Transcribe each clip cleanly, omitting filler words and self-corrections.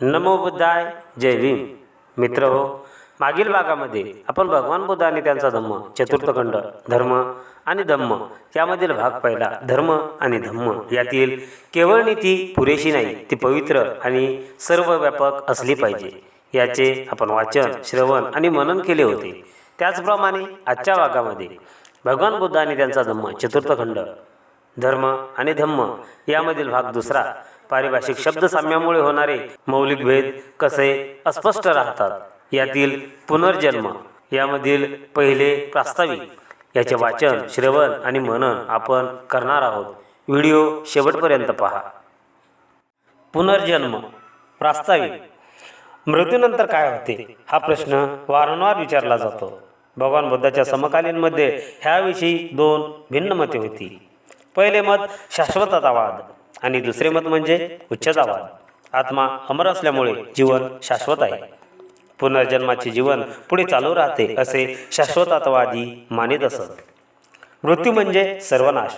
नमो बुद्धाय. जय भीम. मित्र हो, मागील भागामध्ये आपण भगवान बुद्ध आणि त्यांचा धम्म चतुर्थ खंड धर्म आणि धम्म यामधील भाग पहिला. धर्म आणि धम्म यातील केवळ नीती पुरेशी नाही, ती पवित्र आणि सर्वव्यापक असली पाहिजे याचे आपण वाचन, श्रवण आणि मनन केले होते. त्याचप्रमाणे आजच्या भागामध्ये भगवान बुद्ध आणि त्यांचा धम्म चतुर्थ खंड धर्म आणि धम्म यामधील भाग दुसरा. पारिभाषिक शब्द साम्यामुळे होणारे मौलिक भेद कसे अस्पष्ट राहतात यातील पुनर्जन्म यामधील पहिले प्रास्ताविक याचे वाचन, श्रवण आणि मनन आपण करणार आहोत. व्हिडिओ शेवटपर्यंत पहा. पुनर्जन्म प्रास्ताविक. मृत्यूनंतर काय होते हा प्रश्न वारंवार विचारला जातो. भगवान बुद्धाच्या समकालीनमध्ये ह्याविषयी दोन भिन्न मते होती. पहिले मत शाश्वततावाद आणि दुसरे मत म्हणजे उच्चतावाद. आत्मा अमर असल्यामुळे जीवन शाश्वत आहे. पुनर्जन्माचे जीवन पुढे चालू राहते असे शाश्वततावादी मानित असत. मृत्यू म्हणजे सर्वनाश,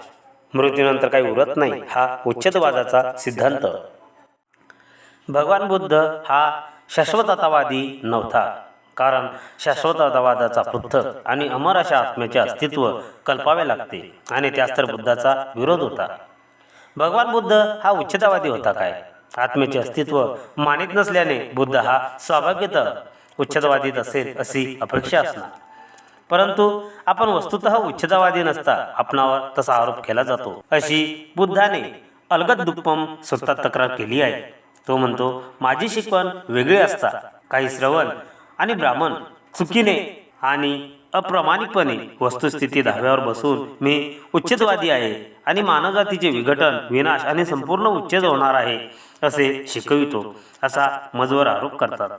मृत्यूनंतर काही उरत नाही हा उच्चतावादाचा सिद्धांत. भगवान बुद्ध हा शाश्वततावादी नव्हता, कारण शाश्वततावादाचा पृथक आणि अमर अशा आत्म्याचे अस्तित्व कल्पावे लागते आणि त्यास तर बुद्धाचा विरोध होता. भगवान बुद्ध हा उच्चतावादी होता काय? आत्म्याचे अस्तित्व मानित नसल्याने बुद्ध हा स्वाभाविकतः उच्चतावादीत असेल अशी अपेक्षा असणार. परंतु आपण वस्तुतः उच्चतावादी नसता आपणावर तसा आरोप केला जातो अशी बुद्धाने अलगद दुप्पम स्वतः तक्रार केली आहे. तो म्हणतो, माझी शिकवण वेगळी असता काही श्रवण आणि ब्राह्मण चुकीने आणि अप्रामाणिकपणे वस्तुस्थिती धाब्यावर बसून मी उच्चतावादी आहे आणि मानवजातीचे विघटन, विनाश आणि संपूर्ण उच्चेज होणार आहे असे शिकवितो असा मजवर आरोप करतात.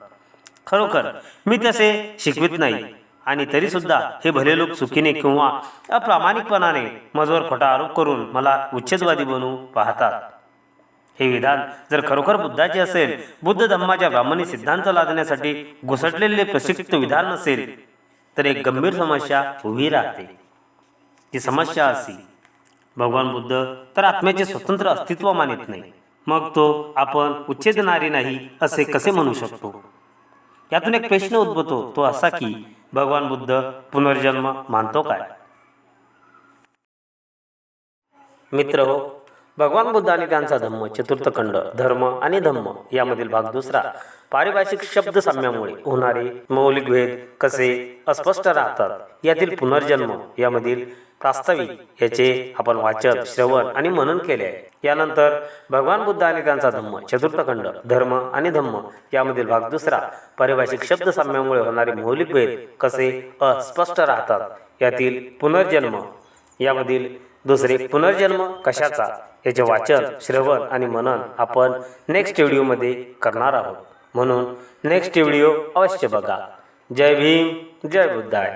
खरोखर मी तसे शिकवित नाही आणि तरीसुद्धा हे भले लोक चुकीने किंवा अप्रामाणिकपणाने मजवर खोटा आरोप करून मला उच्चतावादी बनवू पाहतात. हे विधान जर खरोखर बुद्धाचे असेल, बुद्ध धम्माच्या ब्राह्मणी सिद्धांत लादण्यासाठी घुसटलेले प्रशिक्षित विधान नसेल, तर एक गंभीर समस्या उभी राहते. ती समस्या अशी, भगवान बुद्ध तर आत्म्याचे स्वतंत्र अस्तित्व मानित नाही, मग तो आपण उच्छेदनारी नाही असे कसे म्हणू शकतो? यातून एक प्रश्न उद्भवतो, तो असा की भगवान बुद्ध पुनर्जन्म मानतो काय? मित्र हो, भगवान बुद्ध आणि त्यांचा धम्म चतुर्थ खंड धर्म आणि धम्म यामधील भाग दुसरा. पारिभाषिक शब्द साम्यामुळे होणारे मौलिक भेद कसे अस्पष्ट राहतात यातील पुनर्जन्म यामधील प्रास्ताविक याचे आपण वाचन, श्रवण आणि मनन केले आहे. यानंतर भगवान बुद्ध आणि त्यांचा धम्म चतुर्थ खंड धर्म आणि धम्म यामधील भाग दुसरा. पारिभाषिक शब्द साम्यामुळे होणारे मौलिक भेद कसे अस्पष्ट राहतात यातील पुनर्जन्म यामधील दुसरे. पुनर्जन्म कशाचा याचे वाचन, श्रवण आणि मनन आपण नेक्स्ट व्हिडिओमध्ये करणार आहोत, म्हणून नेक्स्ट व्हिडिओ अवश्य बघा. जय भीम, जय बुद्धाय.